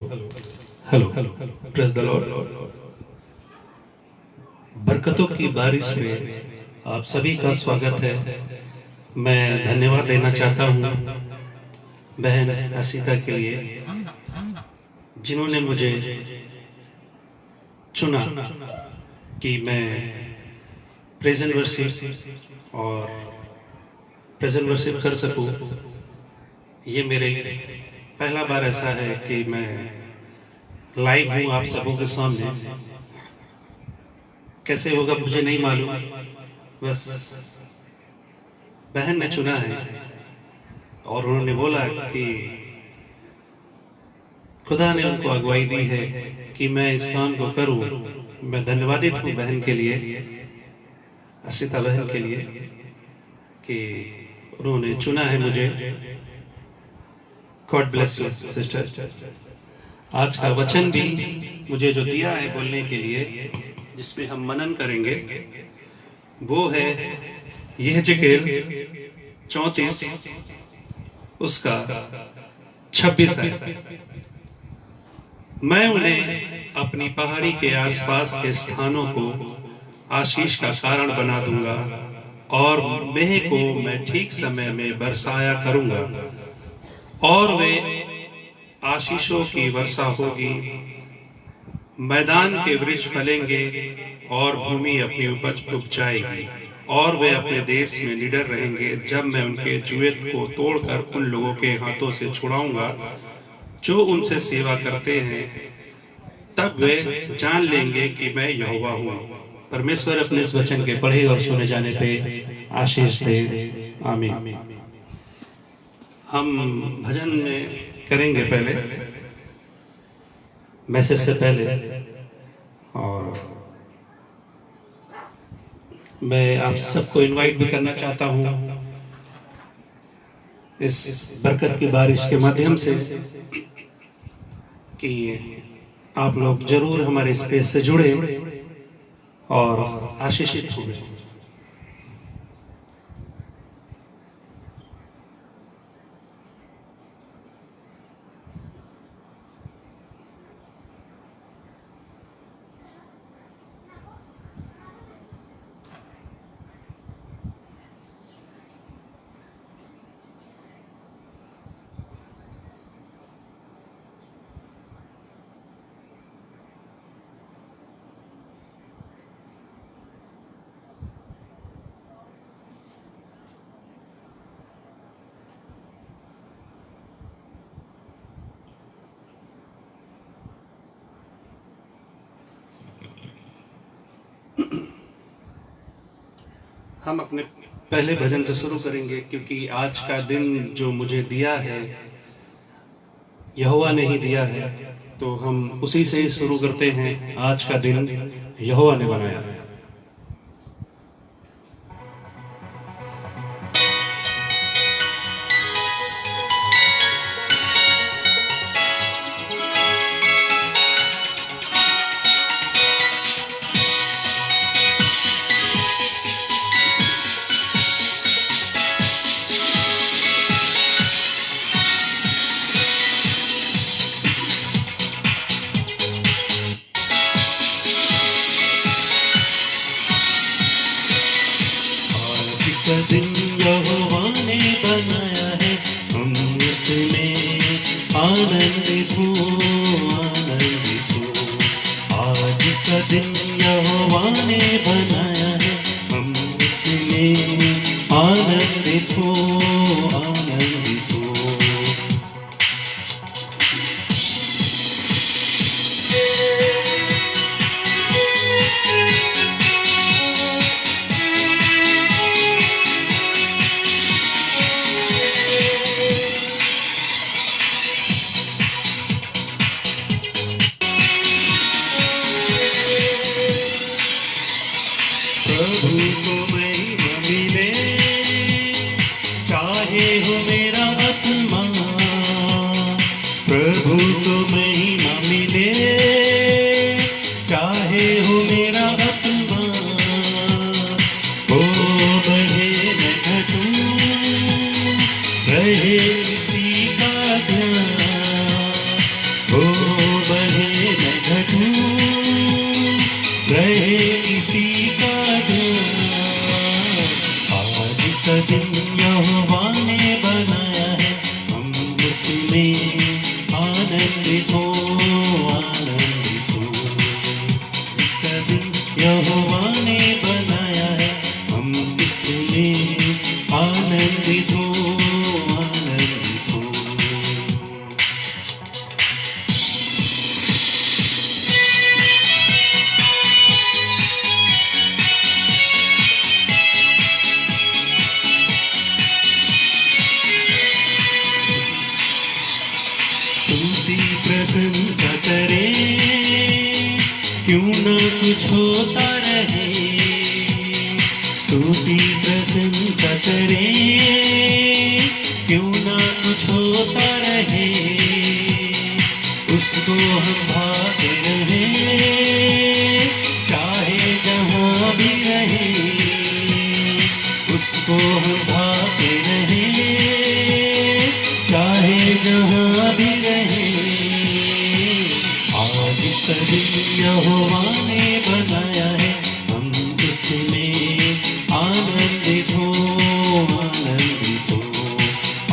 Hello, praise the Lord. बरकतों की बारिश में आप सभी का स्वागत है। मैं धन्यवाद देना चाहता हूँ बहन हसीता के लिए, जिन्होंने मुझे चुना कि मैं प्रेजेंट वर्शिप और प्रेजेंट वर्शिप कर सकूं। ये मेरे पहला बार ऐसा है कि मैं लाइव हूँ आप सबों के सामने। कैसे होगा मुझे नहीं मालूम, बस बहन ने चुना है और उन्होंने बोला कि खुदा ने उनको अगुवाई दी है कि मैं इस काम को करूं। मैं धन्यवादित हूं बहन के लिए, हसीता बहन के लिए, कि उन्होंने चुना है मुझे। God bless you sister. आज का वचन भी मुझे जो दिया है बोलने के लिए, जिसमें हम मनन करेंगे, वो है यहेजकेल 34 उसका 26 है। मैं उन्हें अपनी पहाड़ी के आसपास के स्थानों को आशीष का कारण बना दूंगा और मेह को मैं ठीक समय में बरसाया करूंगा और वे आशीषों की वर्षा होगी। मैदान के वृक्ष फलेंगे और भूमि अपनी उपज उपजाएगी और वे अपने देश में निडर रहेंगे जब मैं उनके जुएत को तोड़कर उन लोगों के हाथों से छुड़ाऊंगा जो उनसे सेवा करते हैं। तब वे जान लेंगे कि मैं यहोवा हूँ। परमेश्वर अपने इस वचन के पढ़े और सुने जाने पे आशीष दे। आमीन। हम भजन में करेंगे पहले, मैसेज से पहले, और मैं आप सबको इनवाइट भी करना चाहता हूँ इस बरकत की बारिश के माध्यम से कि आप लोग जरूर हमारे स्पेस से जुड़े और आशीषित होंगे। हम अपने पहले भजन से शुरू करेंगे, क्योंकि आज का दिन जो मुझे दिया है यहोवा ने ही दिया है, तो हम उसी से ही शुरू करते हैं। आज का दिन यहोवा ने बनाया है। दिन यहोवा ने बनाया है, हम उसमें आनंदित हो, आनंदित हो। आज का दिन यहोवा ने बनाया है, हम उसमें आनंदित हो, आनंदित हो। प्रभु को महिमा मिले, चाहे हो मेरा आत्मा। प्रभु को महिमा मिले, चाहे हो मेरा आत्मा। ओ बढ़े न घटूं, रहे किसी का ध्यान। ओ बढ़े न घटूं, रहे इसी का ध्यान। आज का दिन यहोवा ने बनाया है, हम उसमें आनंदित हो, आनंदित हो। का दिन यहोवा ने बनाया है, हम इसमें आनंदित हो, आनंदित हो। स्तुति प्रशंसा करे, क्यों न कुछ होता रहे। स्तुति प्रशंसा करे, क्यों न कुछ होता रहे। उसको हम भाते रहे, चाहे जहाँ भी रहे। उसको हम भाते रहे, चाहे जहाँ भी रहे। आज का दिन यहोवा ने बनाया है, हम उसमें आनंदित हो, आनंदित हो।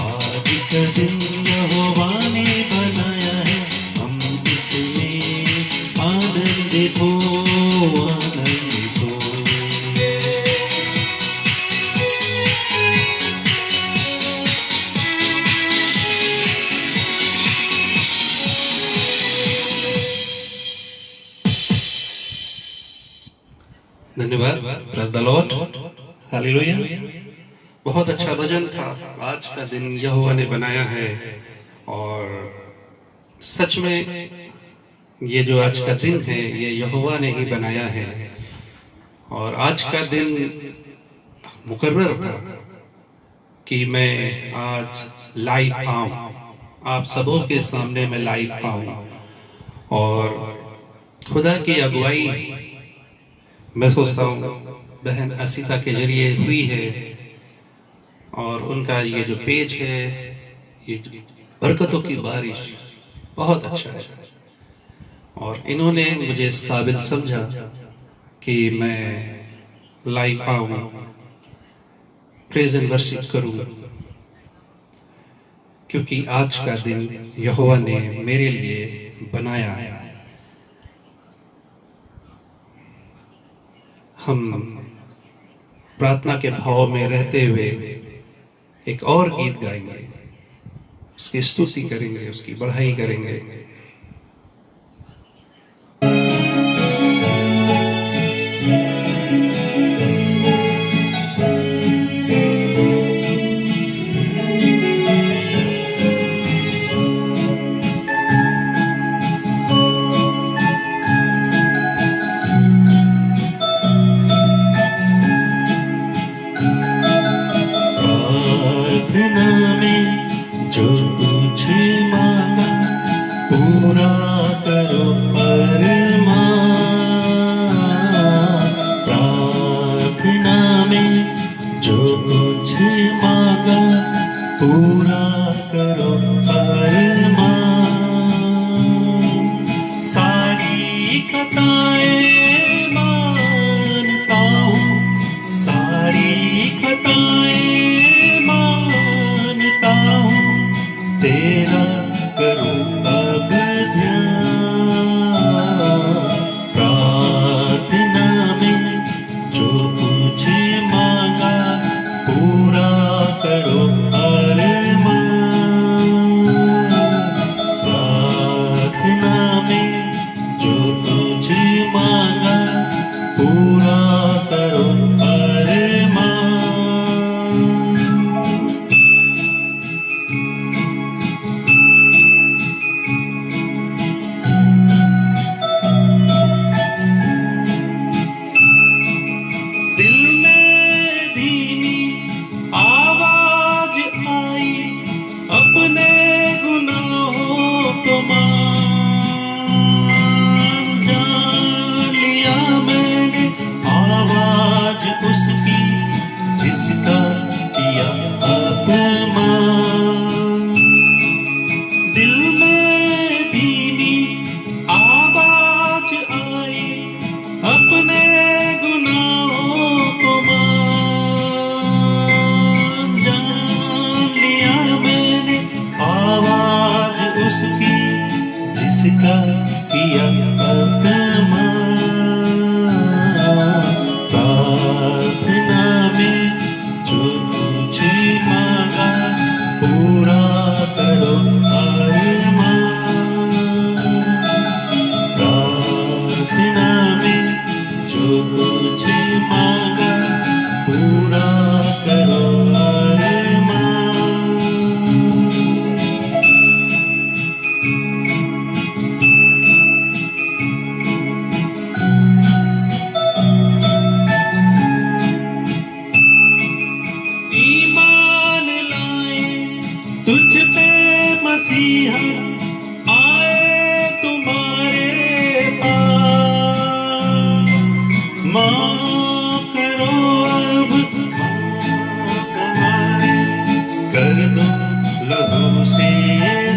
आज का दिन यहोवा ने बनाया है, हम इसमें आनंदित हो, आनंदित हो। धन्यवाद। Praise the Lord, hallelujah. बहुत अच्छा भजन था। आज का दिन यहोवा ने बनाया है, और सच में ये जो आज का दिन है ये यहोवा ने ही बनाया है। और आज का दिन मुकर्रर था कि मैं आज लाइव आऊं, आप सबों के सामने मैं लाइव आऊं। और खुदा की अगुवाई मैं सोचता हूँ बहन असीता के जरिए हुई है, और उनका ये जो पेज है, ये बरकतों की बारिश बहुत अच्छा है। और इन्होंने मुझे इस काबिल समझा कि मैं लाइव आऊं, प्रेज एंड वर्शिप करूं, क्योंकि आज का दिन यहोवा ने मेरे लिए बनाया है। हम प्रार्थना के भाव में रहते हुए एक और गीत गाएंगे, उसकी स्तुति करेंगे, उसकी बढ़ाई करेंगे। प्रार्थना में जो कुछ मांगा वादा किया अपना, प्रार्थना में जो कुछ मांगा पूरा करो अरमान। प्रार्थना में जो कुछ मांगा पूरा करो अरमान। ईमान लाए तुझ पे मसीहा, आए तुम्हारे पास। माफ करो अब हमारे, कर दो लहू से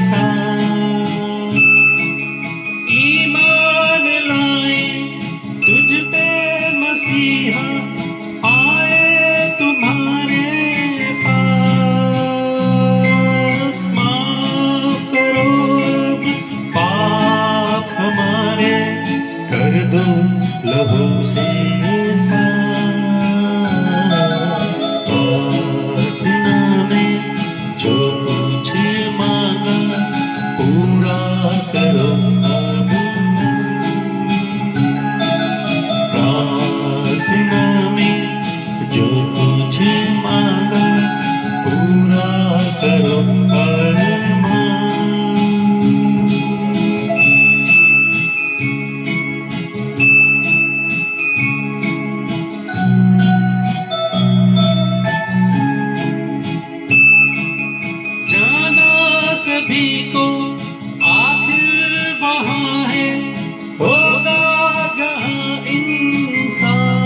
साफ। ईमान लाए तुझ पे मसीहा, आए तुम्हारे पास। माफ करो अब पाप हमारे, कर दो लहू से साफ। प्रार्थना में जो कुछ मांगा पूरा करो अब। प्रार्थना में जो कुछ मांगा पूरा करो अरमान। जाना सभी को आखिर वहाँ है, होगा जहाँ इंसाफ।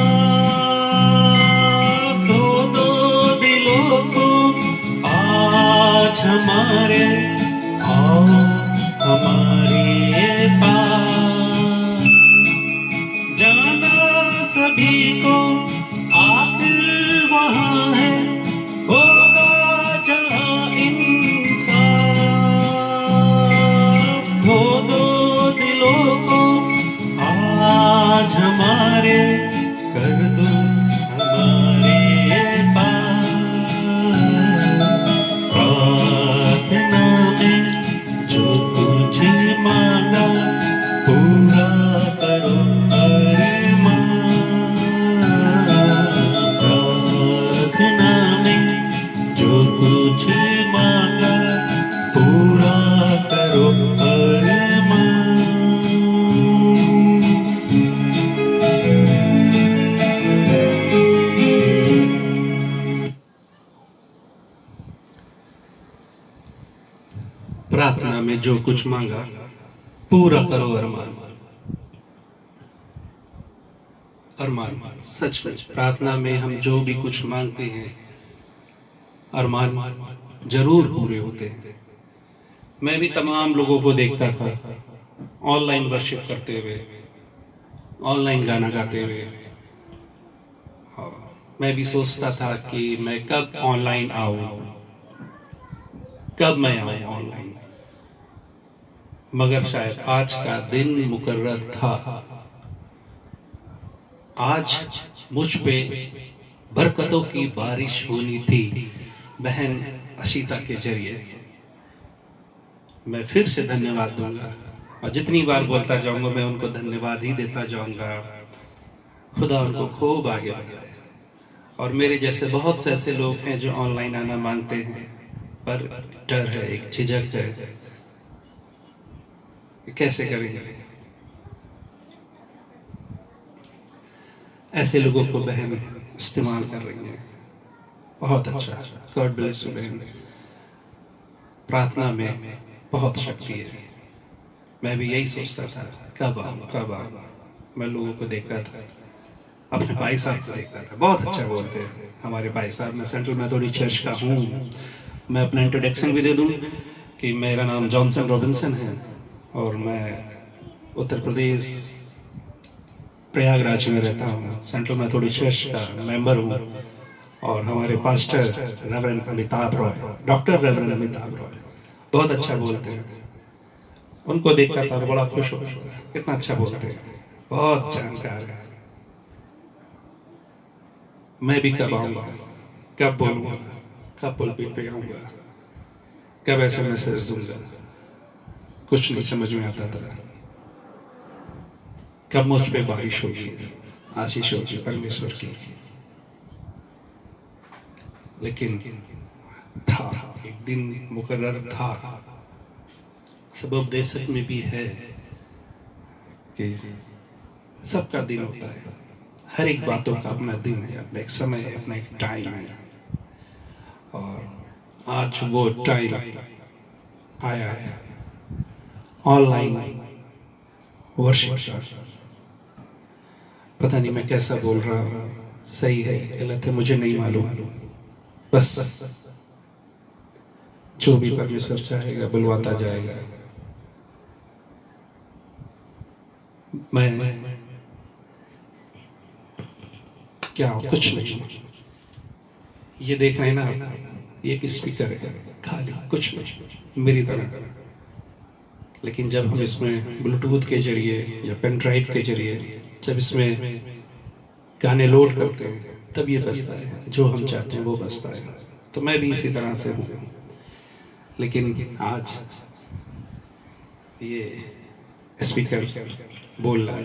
दो दो दिलों को आज हमारे, आओ हमारे पास। जाना सभी को आखिर वहाँ है, होगा जहाँ इंसाफ। दो दो दिलों को आज हमारे, कर दो हमारे पास। प्रार्थना में जो कुछ मांगा पूरा करो अरमान। प्रार्थना में जो कुछ मांगा पूरा करो अरमान। प्रार्थना में जो कुछ मांगा पूरा करो अरमान। अरमान सच प्रार्थना में हम जो भी कुछ मांगते हैं अरमान जरूर पूरे होते हैं। मैं भी तमाम लोगों को देखता था ऑनलाइन वर्शिप करते हुए, ऑनलाइन गाना गाते हुए। मैं भी सोचता था कि मैं कब ऑनलाइन आऊं, कब मैं आऊं ऑनलाइन। मगर शायद आज का दिन मुकर्रर था। आज मुझ पे बरकतों की बारिश होनी थी बहन अशीता के जरिए। मैं फिर से धन्यवाद दूंगा और जितनी बार बोलता जाऊंगा मैं उनको धन्यवाद ही देता जाऊंगा। खुदा उनको खूब आगे बढ़ाए। और मेरे जैसे बहुत से ऐसे लोग हैं जो ऑनलाइन आना मांगते हैं पर डर है, एक झिझक है, कैसे करेंगे। ऐसे लोगों को बहन इस्तेमाल कर रही है। बहुत अच्छा, गॉड ब्लेस यू बहन। प्रार्थना में बहुत शक्ति है। मैं भी यही सोचता था कब आऊं। मैं लोगों को देखता था, अपने भाई साहब को देखता था, बहुत अच्छा बोलते हैं हमारे भाई साहब। मैं सेंट्रल मेथोडिस्ट चर्च का हूँ। मैं अपना इंट्रोडक्शन भी दे दूं कि मेरा नाम जॉनसन रॉबिन्सन है और मैं उत्तर प्रदेश प्रयागराज में रहता हूँ। सेंट्रल मेथोडिस्ट चर्च का मेंबर हूँ और हमारे pastor reverend Amitabh Roy, doctor reverend Amitabh Roy बहुत अच्छा बोलते हैं। उनको देखता था तो बड़ा खुश होता था, कितना अच्छा बोलते हैं, बहुत जानकार है। मैं भी कब आऊंगा, कब बोलूंगा, कब पुलपिट पे आऊंगा, कब ऐसे मैसेज दूंगा, कुछ नहीं समझ में आता था। कब मुझ पे बारिश होगी, आशीष होगी परमेश्वर की। लेकिन था, एक दिन मुकर्रर था। सबब देशक में भी है कि सबका दिन होता है, हर एक बातों का अपना दिन है, अपना एक समय है, अपना एक टाइम है। और आज वो टाइम आया है ऑनलाइन वर्शिप का। पता नहीं मैं कैसा बोल रहा हूँ, सही है गलत है मुझे नहीं मालूम, बस जो भी परमेश्वर चाहेगा बुलवाता जाएगा। मैं क्या कुछ नहीं, ये देख रहे हैं ना, ये एक स्पीकर है खाली, कुछ नहीं मेरी तरह। लेकिन जब हम इसमें ब्लूटूथ के जरिए या पेन ड्राइव के जरिए जब इसमें गाने लोड करते हैं तब ये बजता है, जो हम चाहते हैं वो बजता है। तो मैं भी इसी तरह से हूँ। लेकिन आज ये स्पीकर बोल रहा है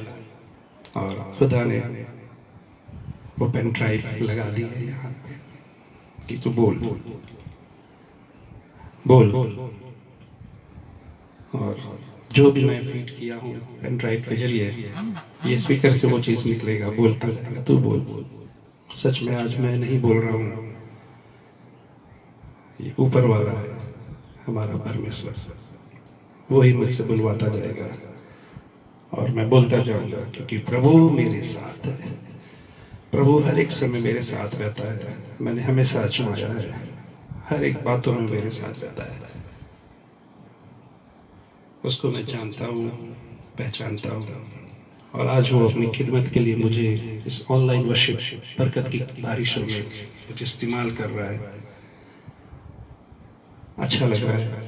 और खुदा ने वो पेन ड्राइव लगा दी है यहाँ पे कि तू बोल बोल बोल बोल। और जो भी मैं फीड किया हूँ पेन ड्राइव के जरिए, ये स्पीकर से वो चीज निकलेगा, बोलता जाएगा तू बोल बोल। सच में आज मैं नहीं बोल रहा हूँ, ये ऊपर वाला है हमारा परमेश्वर, वो ही मुझसे बुलवाता जाएगा और मैं बोलता जाऊंगा, क्योंकि प्रभु मेरे साथ है। प्रभु हर एक समय मेरे साथ रहता है। मैंने हमेशा आजमाया है, हर एक बातों में मेरे साथ रहता है। उसको मैं जानता हूँ, पहचानता हूँ। और आज वो अपनी खिदमत के लिए मुझे इस ऑनलाइन वर्शिप बरकत की बारिशों में मुझे इस्तेमाल कर रहा है। अच्छा लग रहा है।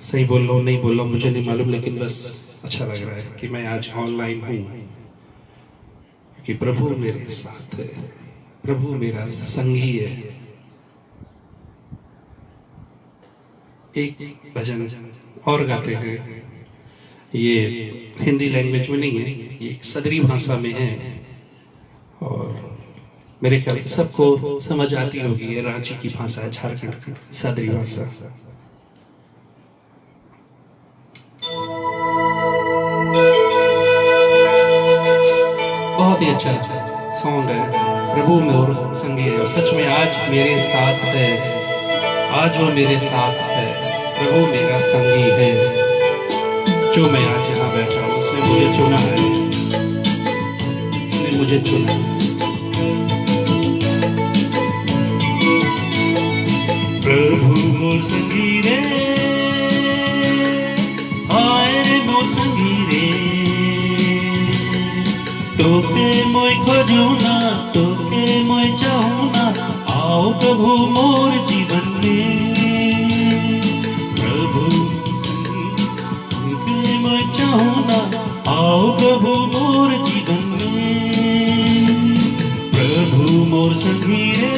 सही बोल रहा हूँ नहीं बोल रहा हूँ मुझे नहीं मालूम, लेकिन बस अच्छा लग रहा है कि मैं आज ऑनलाइन हूँ, क्योंकि प्रभु मेरे साथ है, प्रभु मेरा संगी है। एक भजन और गाते हैं, ये हिंदी लैंग्वेज में नहीं है, ये सदरी भाषा में है और मेरे ख्याल से सबको समझ आती होगी। ये रांची की भाषा है, झारखंड की सदरी भाषा। बहुत ही अच्छा सॉन्ग है, प्रभु मोर संगी है। और सच में आज मेरे साथ है, आज वो मेरे साथ है, प्रभु मेरा संगी है। जो मैं आज यहाँ बैठा हूँ उसने मुझे चुना है, उसने मुझे चुना। प्रभु मोर संगी रे, आए रे मोर संगी रे, तोके मोय खोजू ना, तोके मोय चाहू ना, आओ प्रभु मोर जीवन में। प्रभु तोके मोय चाहू ना, आओ प्रभु मोर जीवन में। प्रभु मोर संगी रे,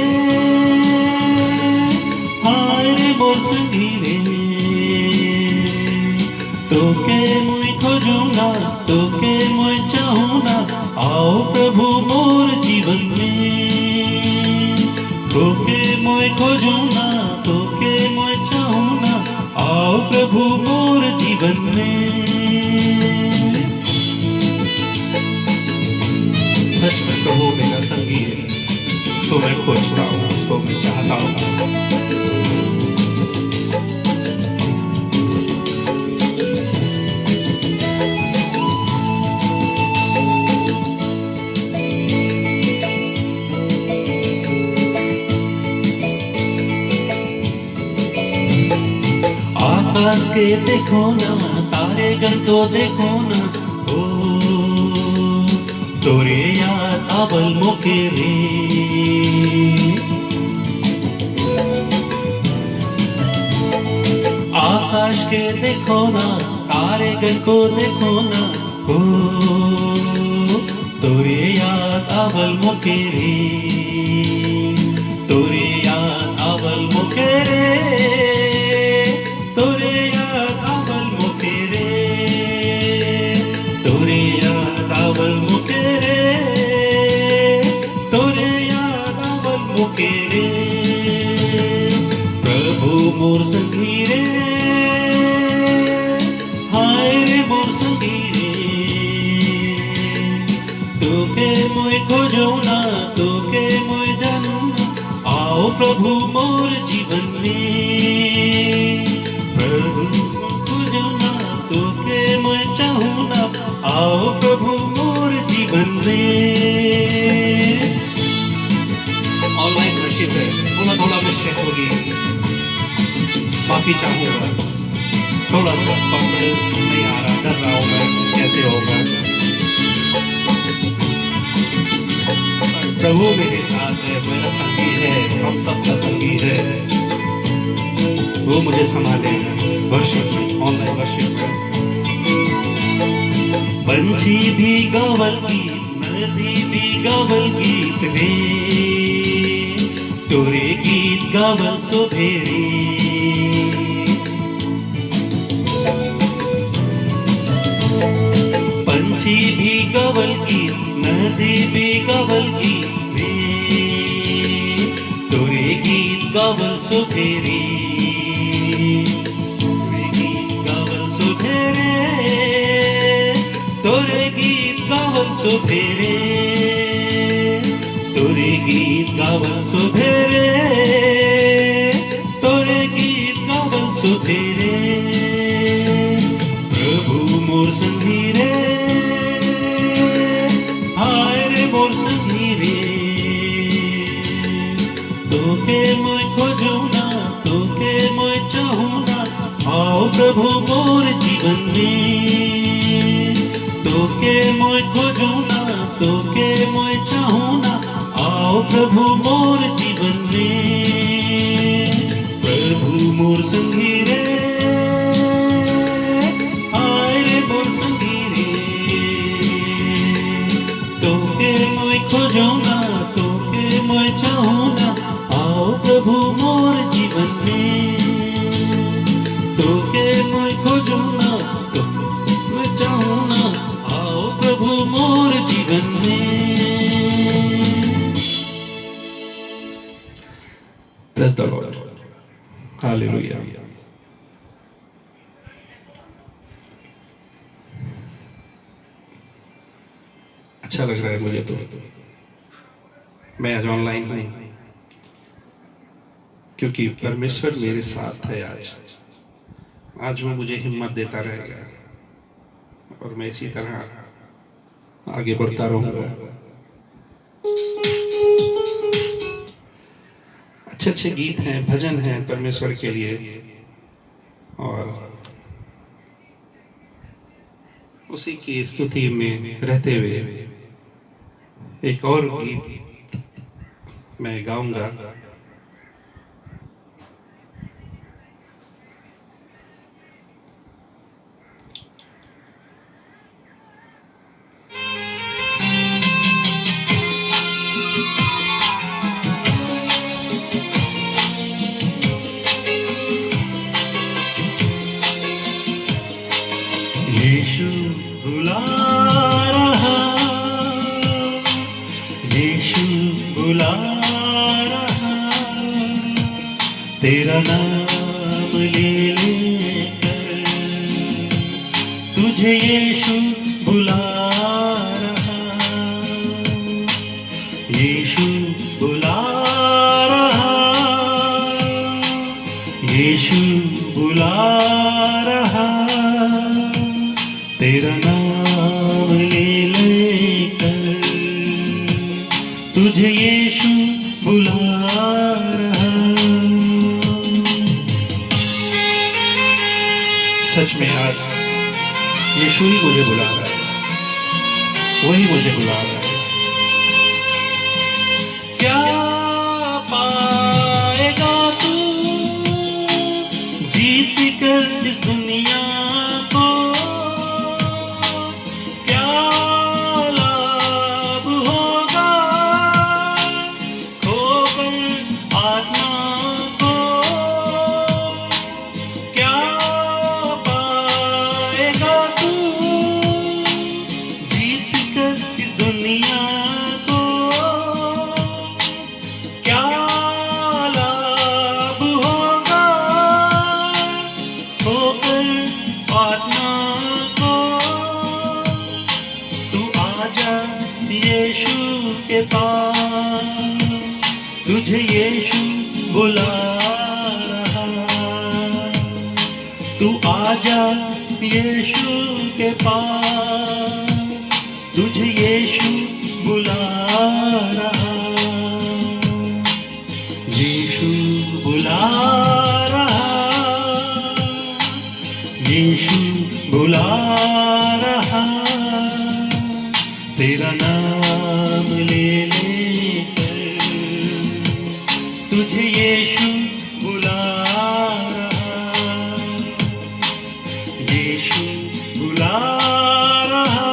हाय रे मोर संगी रे, तोके मोय खोजू ना, तोके मोय चाहू ना, आओ प्रभु मोर जीवन में। तोके मोय खोजू ना, तोके मोय चाहू ना, आओ प्रभु मोर जीवन में। सच में प्रभु मेरा संगी है, उसको मैं खोजता हूँ, उसको मैं चाहता हूँ। आकाश के देखो ना, तारे गल तो देखो ना, ओ तोरे याद आवल मोके रे। आकाश के देखो ना, तारेगण को देखो ना, ओ तोरे याद आवल मुके रे, तोरे याद आवल मुके रे, तोरे याद आवल मुके रे, तोरे याद आवल मुके रे, तोरे याद आवल मुके रे। प्रभु मोर संगी रे, हाय रे मोर संगी रे, तोके मोय खोजो ना, तोके मोय जानू ना, आओ प्रभु मोर जीवन में। प्रभु खोजो ना, तोके मोय चाहूं ना, आओ प्रभु मोर जीवन में। ऑनलाइन वर्शिप है, थोड़ा थोड़ा मिस्टेक होगी, माफी चाहूंगा। थोड़ा सा कॉन्फिडेंस नहीं आ रहा, डर रहा हूं मैं कैसे होगा। प्रभु मेरे साथ है, मेरा संगी है, हम सबका संगी है, वो मुझे संभालेगा इस वर्शिप में, ऑनलाइन वर्शिप में। पंछी भी गावल गीत, नदी भी गावल गीत रे, तोरे गीत गावल सोभेरे। पंछी भी गावल गीत, नदी भी गावल गीत रे, तोरे गीत गावल सोभेरे, तोरे गीत गावल सोभेरे, तोरे गीत गावल सोभेरे, तोरे गीत गावल सोभेरे, तोरे गीत गावल सोभेरे। प्रभु मोर संगी रे, हाय रे मोर संगी रे, तोके मोय खोजू ना, तोके मोय चाहूं ना, आओ प्रभु मोर जीवन में। तोके मोय खोजू ना, तोके मोय चाहूं ना, आओ प्रभु मोर जीवन में। प्रभु मोर संगी रे, हाय रे मोर संगी रे, तोके मोय खोजू ना, तोके मोय चाहूं ना, आओ प्रभु मोर जीवन में। तोके मोय खोजू ना, तोके मोय चाहूं ना, आओ प्रभु मोर जीवन में। Praise the Lord. Hallelujah. अच्छा लग रहा है मुझे तो, मैं आज ऑनलाइन हूं क्योंकि परमेश्वर मेरे साथ है। आज वो मुझे हिम्मत देता रहेगा और मैं इसी तरह आगे बढ़ता रहूंगा। अच्छे अच्छे गीत हैं, भजन हैं परमेश्वर के लिए, और उसी की स्तुति में रहते हुए एक और गीत मैं गाऊंगा। यीशु बुला रहा, यीशु बुला रहा, तेरा नाम ले लेकर तुझे यीशु बुला रहा, यीशु बुला रहा, यीशु बुला रहा, तेरा नाम ले लेकर तुझे यीशु बुला रहा। सच में आज यीशु ही मुझे बुला रहा है, वही मुझे बुला रहा है। क्या पाएगा तू जीत कर के पास तुझे यीशु बुला रहा। तू आजा यीशु के पास तुझे यीशु बुला रहा। यीशु बुला रहा, यीशु बुला रहा। तेरा नाम ले लेकर तुझे यीशु बुला रहा। यीशु बुला रहा,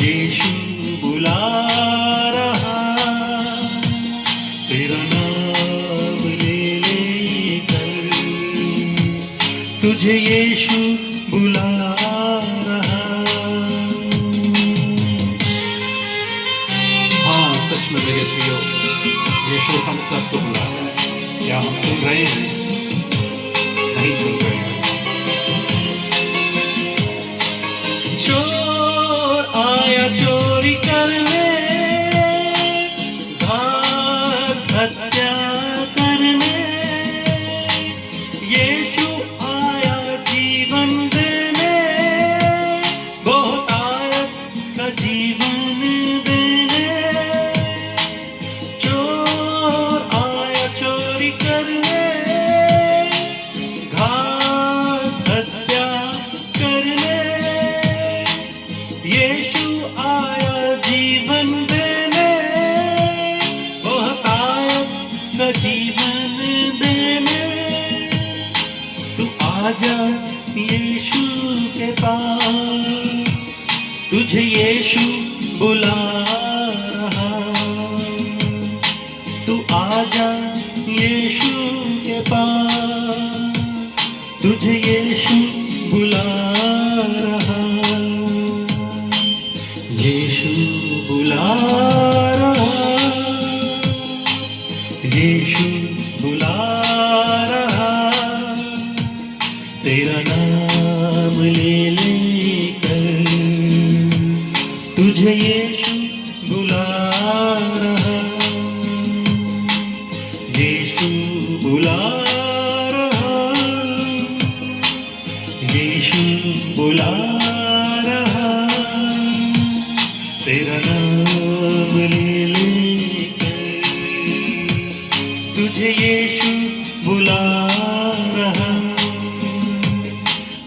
यीशु बुला रहा। तेरा नाम ले लेकर तुझे यीशु बुला रहा। हाँ, सच में मेरे प्रियो, यीशु हम सबको बुला रहा है। क्या हम सुन रहे हैं? नहीं सुन रहे हैं। चोर आया चोरी करने, घात हत्या करने, यीशु आया जीवन देने, बहुतायत का जीवन देने। चोर आया चोरी करने, घात हत्या करने, यीशु आया जीवन देने, बहुतायत का जीवन देने। तू आजा यीशु के पास तुझे यीशु बुला रहा। तू आजा यीशु के पास तुझे यीशु बुला रहा। यीशु बुला रहा, यीशु बुला रहा। तेरा नाम ले लेकर तुझे यीशु बुला रहा। यीशु बुला रहा, यीशु बुला रहा। तेरा नाम ले लेकर तुझे यीशु बुला रहा।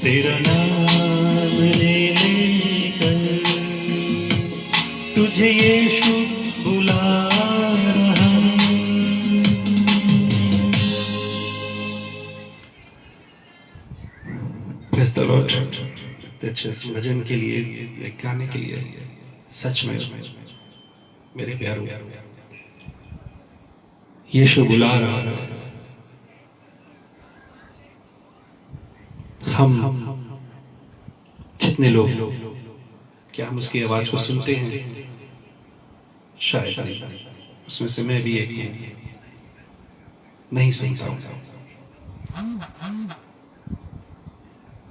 तेरा नाम ले लेकर तुझे यीशु बुला रहा। Praise the Lord. इतने अच्छे भजन के लिए, एक गाने के लिए सच में मेरे प्यारों, यीशु बुला रहा है। हम जितने लोग, क्या हम उसकी आवाज को सुनते हैं? शायद नहीं। उसमें से मैं भी एक नहीं सुनता हूं।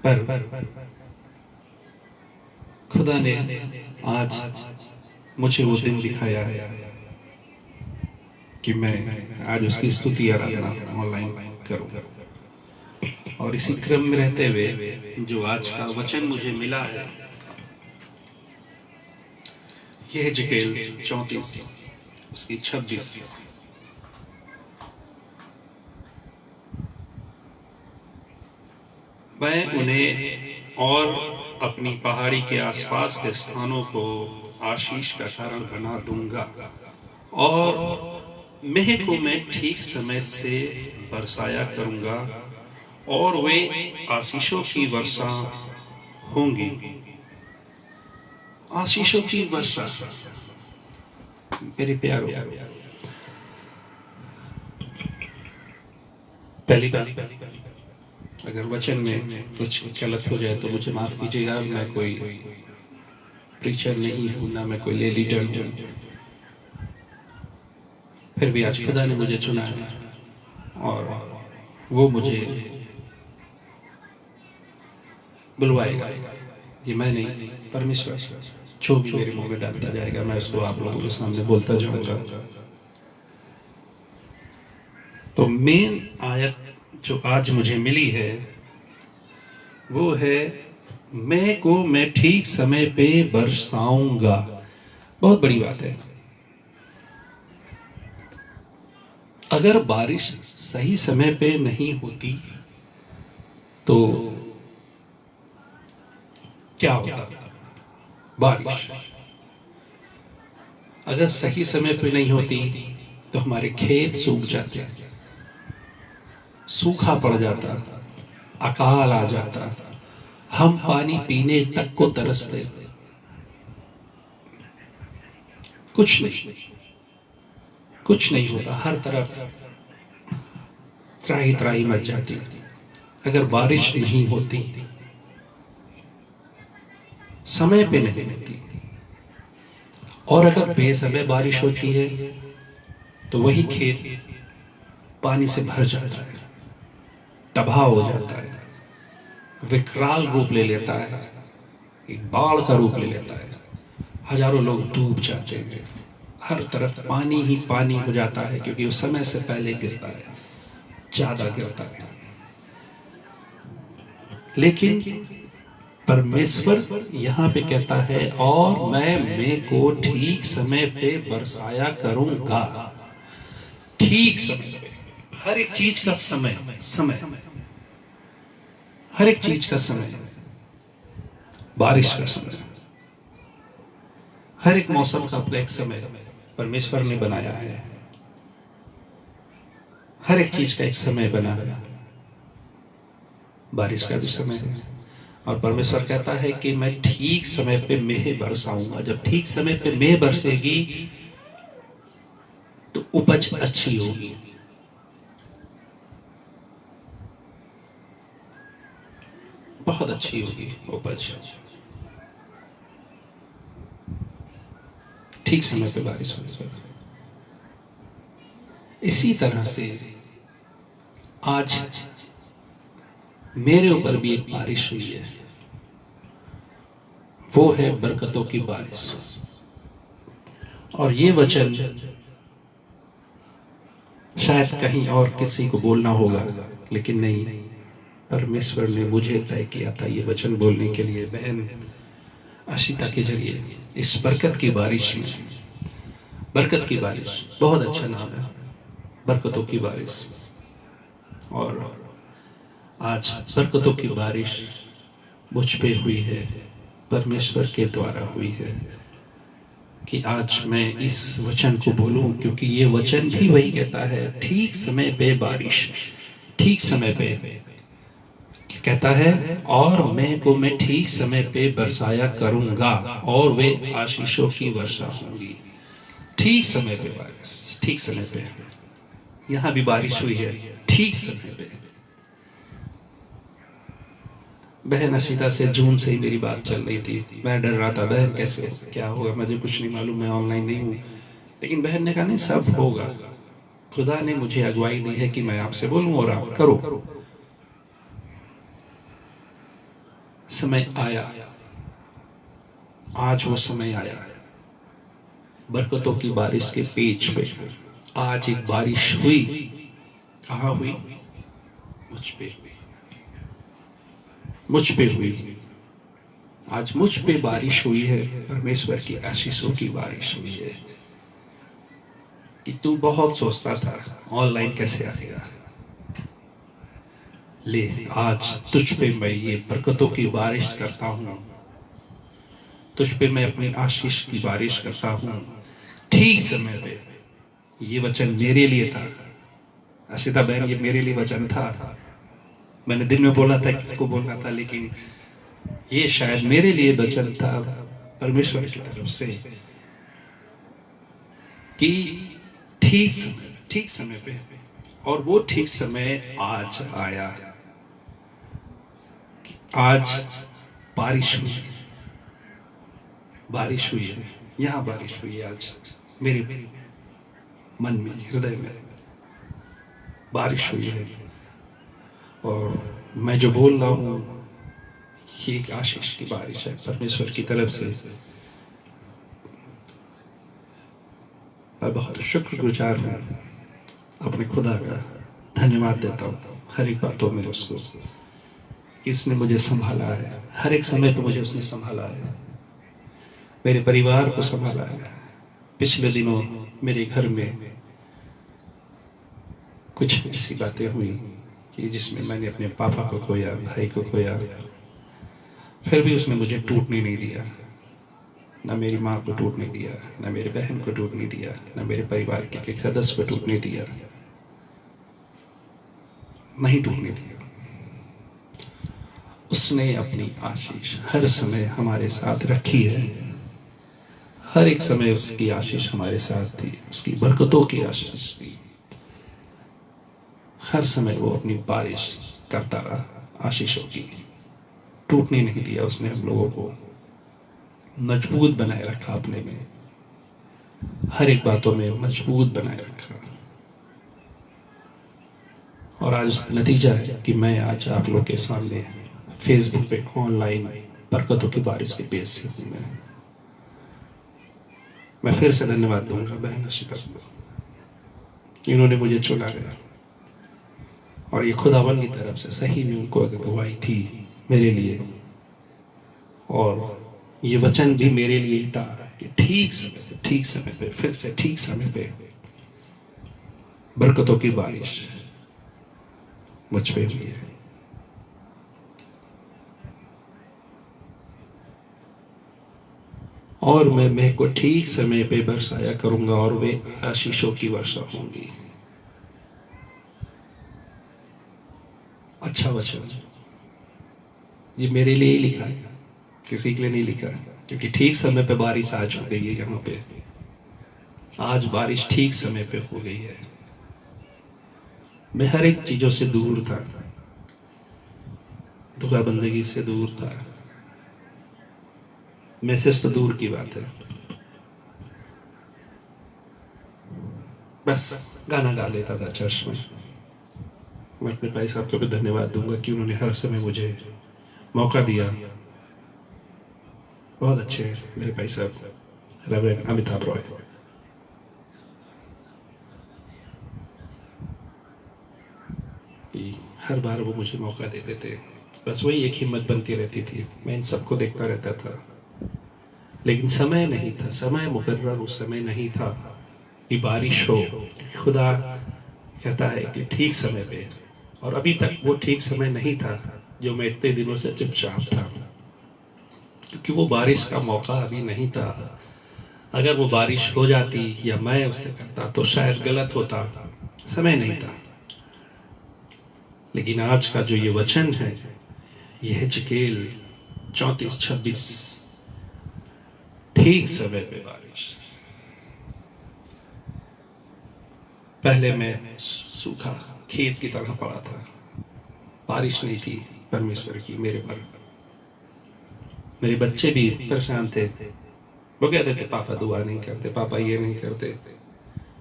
पर खुदा ने आज मुझे वो दिन दिखाया है कि मैं आज उसकी स्तुति आराधना ऑनलाइन करूं। और इसी क्रम में रहते हुए जो आज का वचन मुझे मिला है, यह यहेजकेल 34 उसकी 26। मैं उन्हें और अपनी पहाड़ी के आसपास के स्थानों को आशीष का कारण बना दूंगा, और मेह को मैं ठीक समय से बरसाया करूंगा, और वे आशीषों की वर्षा होंगी। आशीषों की वर्षा। मेरे प्यारों, पहली बात, अगर वचन में कुछ गलत हो जाए तो मुझे माफ कीजिएगा। मैं कोई प्रीचर नहीं हूं, ना मैं कोई ले लीडर हूं। फिर भी आज खुदा ने मुझे चुना है और वो मुझे बुलवाएगा। ये मैं नहीं, परमेश्वर जो भी मेरे मुंह में डालता जाएगा मैं उसको आप लोगों के सामने बोलता जाऊंगा। तो मेन आयत जो आज मुझे मिली है वो है, मैं को मैं ठीक समय पे बरसाऊंगा। बहुत बड़ी बात है। अगर बारिश सही समय पे नहीं होती तो क्या होता? बारिश अगर सही समय पे नहीं होती तो हमारे खेत सूख जाते, सूखा पड़ जाता, अकाल आ जाता, हम पानी पीने तक को तरसते। कुछ नहीं होता, हर तरफ त्राही त्राही मच जाती अगर बारिश नहीं होती, समय पे नहीं होती। और अगर बेसमय बारिश होती है तो वही खेत पानी से भर जाता है, तबाह हो जाता है, विकराल रूप ले लेता है, एक बाढ़ का रूप ले लेता है। हजारों लोग डूब जाते हैं, हर तरफ पानी ही पानी हो जाता है क्योंकि वो समय से पहले गिरता है, ज्यादा गिरता है। लेकिन परमेश्वर यहाँ पे कहता है, और मैं को ठीक समय पे बरसाया करूंगा। ठीक समय पे, हर एक चीज का समय, हर एक चीज का समय, बारिश का समय, हर एक मौसम का अपना एक समय परमेश्वर ने बनाया है। हर एक चीज का एक समय बना है, बारिश का भी समय है। और परमेश्वर कहता है कि मैं ठीक समय पे मेह बरसाऊंगा। जब ठीक समय पे मेह बरसेगी तो उपज अच्छी होगी। बहुत अच्छी होगी उपज। ठीक समय पे बारिश होगी। इसी तरह से आज मेरे ऊपर भी एक बारिश हुई है, वो है बरकतों की बारिश। और ये वचन शायद कहीं और किसी को बोलना होगा, लेकिन नहीं, परमेश्वर ने मुझे तय किया था ये वचन बोलने के लिए बहन अशिता के जरिए। इस बरकत की बारिश में, बरकत की बारिश बहुत अच्छा नाम है, बरकतों की बारिश। और आज बरकतों की बारिश मुझ पे हुई है, परमेश्वर के द्वारा हुई है कि आज मैं इस वचन को बोलूं, क्योंकि ये वचन भी वही कहता है, ठीक समय पे बारिश, ठीक समय पे कहता है, और मैं ठीक समय पे बरसाया करूंगा और वे आशीषों की वर्षा होगी। ठीक समय पे बारिश, ठीक समय पे। यहां भी बारिश हुई है ठीक समय पे। बहन अशिता से जून से ही मेरी बात चल रही थी। मैं डर रहा था, बहन कैसे क्या होगा, मुझे कुछ नहीं मालूम, मैं ऑनलाइन नहीं हूँ। लेकिन बहन ने कहा नहीं, सब होगा। खुदा ने मुझे अगुवाई दी है कि मैं आपसे बोलूं और आप करो। समय आया, आज वो समय आया बरकतों की बारिश के पेज पे। आज एक बारिश हुई। कहाँ हुई? मुझ पे हुई, मुझ पे हुई। आज मुझ पे बारिश हुई है, परमेश्वर की आशीषों की बारिश हुई है। कि तू बहुत सोचता था ऑनलाइन कैसे आएगा, ले आज तुझ पे मैं ये बरकतों की बारिश करता हूं, तुझ पे मैं अपनी आशीष की बारिश करता हूं ठीक समय पे। ये वचन मेरे लिए था अशिता बहन, ये मेरे लिए वचन था। मैंने दिन में बोला था किसको बोलना था, लेकिन ये शायद मेरे लिए वचन था परमेश्वर की तरफ से कि ठीक समय पे। और वो ठीक समय आज आया। आज बारिश हुई, बारिश हुई है, यहां बारिश हुई है। आज मेरे मन में, हृदय में बारिश हुई है। और मैं जो बोल रहा हूं ये एक आशीष की बारिश है परमेश्वर की तरफ से। मैं बहुत शुक्रगुजार हूँ अपने खुदा का, धन्यवाद देता हूँ हर एक बातों में उसको कि उसने मुझे संभाला है। हर एक समय पर मुझे उसने संभाला है, मेरे परिवार को संभाला है। पिछले दिनों मेरे घर में कुछ ऐसी बातें हुई कि जिसमें मैंने अपने पापा को खोया, भाई को खोया, फिर भी उसने मुझे टूटने नहीं दिया। ना मेरी माँ को टूटने दिया, ना मेरी बहन को टूटने दिया, ना मेरे परिवार के सदस्य को टूटने दिया, नहीं टूटने दिया। उसने अपनी आशीष हर समय हमारे साथ रखी है। हर एक समय उसकी आशीष हमारे साथ थी, उसकी बरकतों की आशीष थी। हर समय वो अपनी बारिश करता रहा आशीषों की, टूटने नहीं दिया। उसने हम लोगों को मजबूत बनाए रखा, अपने में हर एक बातों में मजबूत बनाए रखा। और आज उसका नतीजा है कि मैं आज आप लोग के सामने फेसबुक पे ऑनलाइन बरकतों की बारिश के पेज से हूं। मैं फिर से धन्यवाद दूंगा बहन अशिका को, इन्होंने मुझे चुना है। और ये खुदावन की तरफ से सही में उनको अगुवाई थी मेरे लिए, और ये वचन भी मेरे लिए ही था कि ठीक समय पे फिर से ठीक समय पे बरकतों की बारिश मुझ पे हुई है। और मैं मेघ को ठीक समय पे बरसाया करूंगा और वे आशीषों की वर्षा होंगी। अच्छा वचन, ये मेरे लिए ही लिखा है, किसी के लिए नहीं लिखा, क्योंकि ठीक समय पे बारिश आज हो गई है। यहाँ पे आज बारिश ठीक समय पे हो गई है। मैं हर एक चीजों से दूर था, धोखाबंदगी से दूर था, मैसेज तो दूर की बात है, बस गाना गा लेता था चर्च में। मैं अपने भाई साहब को भी धन्यवाद दूंगा कि उन्होंने हर समय मुझे मौका दिया। बहुत अच्छे मेरे भाई साहब रेवरेंड अमिताभ रॉय। हर बार वो मुझे मौका देते थे, बस वही एक हिम्मत बनती रहती थी। मैं इन सबको देखता रहता था, लेकिन समय नहीं था, समय मुकर्रर उस समय नहीं था कि बारिश हो। खुदा कहता है कि ठीक समय पे, और अभी तक वो ठीक समय नहीं था जो मैं इतने दिनों से चुपचाप था, क्योंकि वो बारिश का मौका अभी नहीं था। अगर वो बारिश हो जाती या मैं उससे करता तो शायद गलत होता, समय नहीं था। लेकिन आज का जो ये वचन है, ये हिजकेल 34:26, ठीक समय पे बारिश। पहले मैं सूखा खेत की तरह पड़ा था, बारिश नहीं थी परमेश्वर की मेरे पर। मेरे बच्चे भी परेशान थे, वो कहते थे पापा दुआ नहीं करते, पापा ये नहीं करते।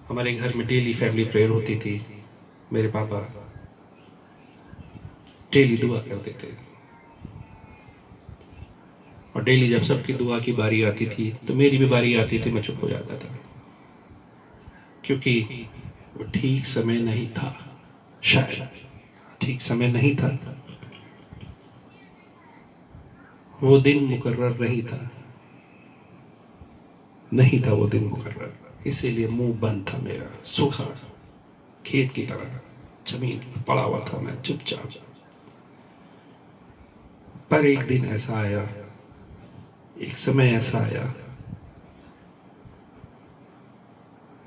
हमारे घर में डेली फैमिली प्रेयर होती थी, मेरे पापा डेली दुआ करते थे, और डेली जब सबकी दुआ की बारी आती थी तो मेरी भी बारी आती थी, मैं चुप हो जाता था, क्योंकि वो ठीक समय नहीं था। शायद ठीक समय नहीं था, वो दिन मुकर्रर नहीं था वो दिन मुकर्रर। इसीलिए मुंह बंद था मेरा, सूखा खेत की तरह जमीन पर पड़ा हुआ था मैं चुपचाप। पर एक दिन ऐसा आया, एक समय ऐसा आया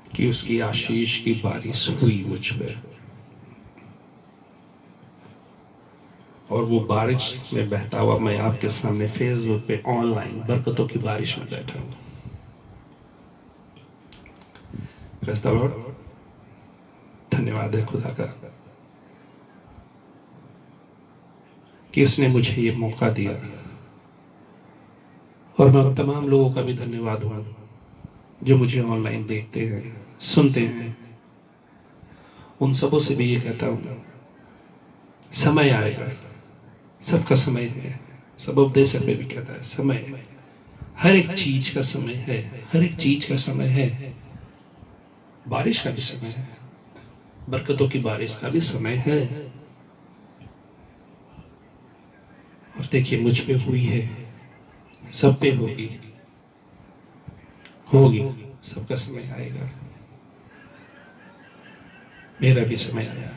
कि उसकी आशीष की बारिश हुई मुझ पर, और वो बारिश में बहता हुआ मैं आपके सामने फेसबुक पे ऑनलाइन बरकतों की बारिश में बैठा हूं। Praise the Lord. धन्यवाद है खुदा का कि उसने मुझे ये मौका दिया, और मैं तमाम लोगों का भी धन्यवाद हूं जो मुझे ऑनलाइन देखते हैं, सुनते हैं। उन सबों से भी ये कहता हूं, समय आएगा, सबका समय है। सब उपदेश पे भी कहता है समय है, हर एक चीज का समय है, हर एक चीज का समय है। बारिश का भी समय है, बरकतों की बारिश का भी समय है। और देखिए मुझ पे हुई है, सब पे होगी, होगी, सबका समय आएगा। मेरा भी समय आया।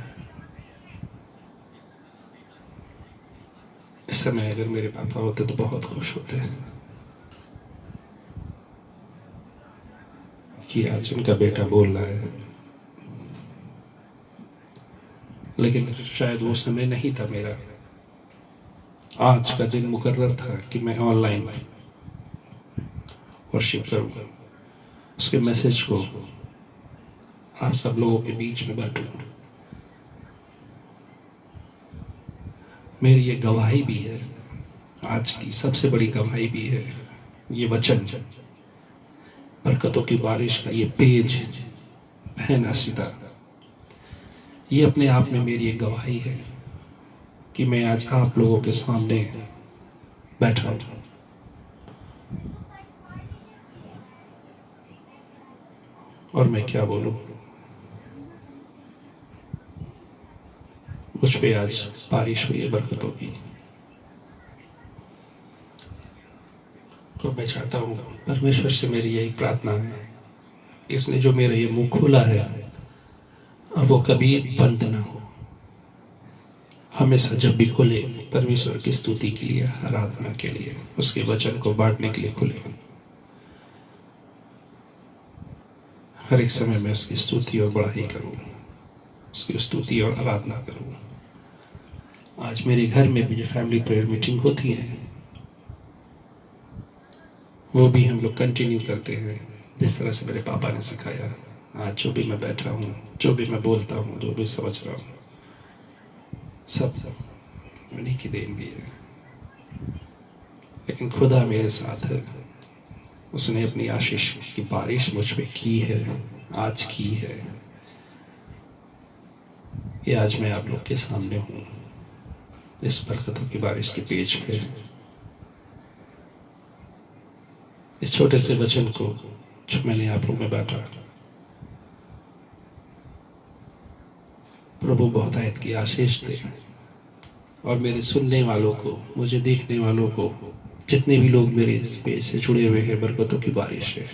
इस समय अगर मेरे पापा होते तो बहुत खुश होते कि आज उनका बेटा बोल रहा है, लेकिन शायद वो समय नहीं था मेरा। आज का दिन मुकर्रर था कि मैं ऑनलाइन वर्शिप करूं, उसके मैसेज को आप सब लोगों के बीच में बांटूं। मेरी ये गवाही भी है, आज की सबसे बड़ी गवाही भी है ये वचन, बरकतों की बारिश का ये पेज है ना सीधा। ये अपने आप में मेरी एक गवाही है कि मैं आज आप लोगों के सामने बैठा हूं। और मैं क्या बोलूं, मुझ पे आज बारिश हुई है बरकतों की। तो मैं चाहता हूं, परमेश्वर से मेरी यही प्रार्थना है कि इसने जो मेरा ये मुंह खोला है अब वो कभी बंद ना हो, हमेशा जब भी खुले परमेश्वर की स्तुति के लिए, आराधना के लिए, उसके वचन को बांटने के लिए खुले। हर एक समय में उसकी स्तुति और बढ़ाई करूं, उसकी स्तुति और आराधना करूं। आज मेरे घर में भी जो फैमिली प्रेयर मीटिंग होती है वो भी हम लोग कंटिन्यू करते हैं जिस तरह से मेरे पापा ने सिखाया। आज जो भी मैं बैठा हूँ, जो भी मैं बोलता हूँ, जो भी समझ रहा हूँ, सब उन्हीं की देन भी है। लेकिन खुदा मेरे साथ है, उसने अपनी आशीष की बारिश मुझ पे की है, आज की है। ये आज मैं आप लोग के सामने हूँ इस बरकतों की बारिश के पेज पे। इस छोटे से वचन को जो मैंने आप लोग में बांटा, प्रभु बहुत आयत की आशीष दे। और मेरे सुनने वालों को, मुझे देखने वालों को, जितने भी लोग मेरे इस पेज से जुड़े हुए हैं बरकतों की बारिश है,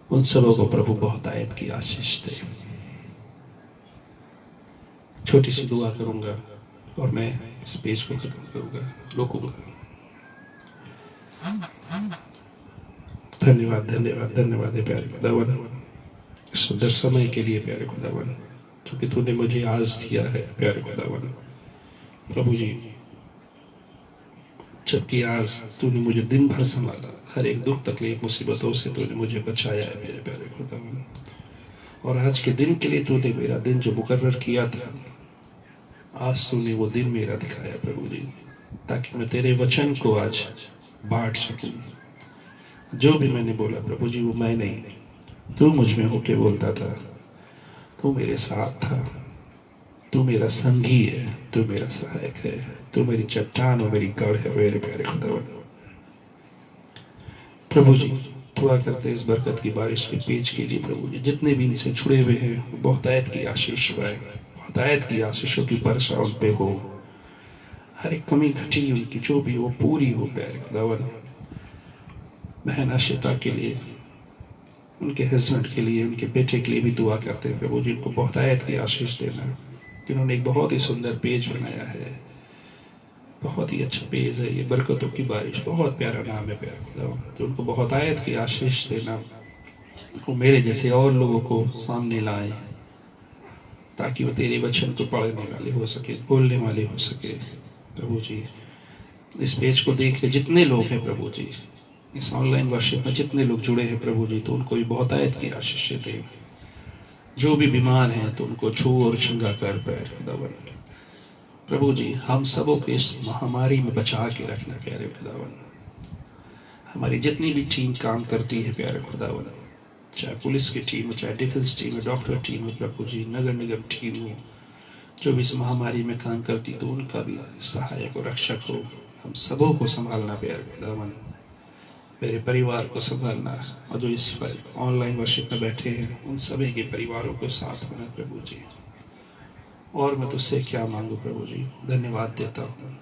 उन सबों को प्रभु बहुत आयत की आशीष दे। छोटी सी दुआ करूंगा और मैं इस पेज को खत्म करूंगा, रोकूंगा। धन्यवाद धन्यवाद धन्यवाद है प्यारे खुदावन, इस सुंदर समय के लिए प्यारे खुदावन, क्योंकि तूने मुझे आज दिया है प्यारे खुदावन। प्रभु जी, जबकि आज तूने मुझे दिन भर संभाला, हर एक दुख तकलीफ मुसीबतों से तूने मुझे बचाया है मेरे प्यारे खुदावन। और आज के दिन के लिए तूने मेरा दिन जो मुकर्रर किया था, आज तूने वो दिन मेरा दिखाया प्रभु जी, ताकि मैं तेरे वचन को आज बांट सकूं। जो भी मैंने बोला प्रभु जी वो मैं नहीं, तू मुझ में होके बोलता था। तू मेरे साथ था, तू मेरा संगी है, तू मेरा सहायक है, तू मेरी चट्टान और मेरी गढ़ है मेरे प्यारे खुदावन। प्रभु जी दुआ करते इस बरकत की बारिश के पेज के लिए प्रभु जी, जितने भी इनसे जुड़े हुए हैं बहुत आयत की आशीष पाए, बहुत आयत की आशीषों की वर्षा उन पे हो। हर एक कमी घटी उनकी जो भी हो पूरी हो प्यारे खुदावन। बहन आशिता के लिए, उनके हस्बैंड के लिए, उनके बेटे के लिए भी दुआ करते हैं प्रभु जी, उनको बहुत आयत की आशीष देना। जिन्होंने एक बहुत ही सुंदर पेज बनाया है, बहुत ही अच्छा पेज है ये, बरकतों की बारिश, बहुत प्यारा नाम है प्यारे खुदावन। तो उनको बहुत आयत की आशीष देना, वो मेरे जैसे और लोगों को सामने लाए, ताकि वो तेरे वचन को पढ़ने वाले हो सके, बोलने वाले हो सके प्रभु जी। इस पेज को देख ले जितने लोग हैं प्रभु जी, इस ऑनलाइन वर्शिप में जितने लोग जुड़े हैं प्रभु जी, तो उनको भी बहुत आयत की आशीष दे। जो भी बीमार हैं तो उनको छू और चंगा कर प्यारे खुदावन। प्रभु जी हम सबों को इस महामारी में बचा के रखना प्यारे खुदावन। हमारी जितनी भी टीम काम करती है प्यारे खुदावन, चाहे पुलिस की टीम हो, चाहे डिफेंस टीम हो, डॉक्टर टीम हो प्रभु जी, नगर निगम टीम हो, जो भी इस महामारी में काम करती तो उनका भी सहायक और रक्षक हो। हम सबों को संभालना प्यारे खुदावन। मेरे परिवार को संभालना, और जो इस पर ऑनलाइन वर्शिप में बैठे हैं उन सभी के परिवारों को साथ होना प्रभु जी। और मैं तुझसे क्या मांगू प्रभु जी, धन्यवाद देता हूँ।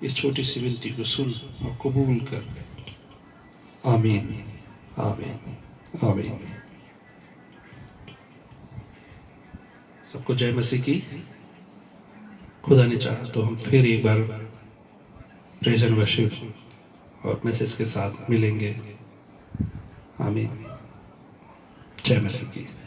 इस छोटी सी विनती को सुन और कबूल कर। आमीन आमीन आमीन। सबको जय मसीह की। खुदा ने चाहा तो हम फिर एक बार प्रेज एंड वर्शिप और मैसेज के साथ मिलेंगे। आमीन। जय मसीह की।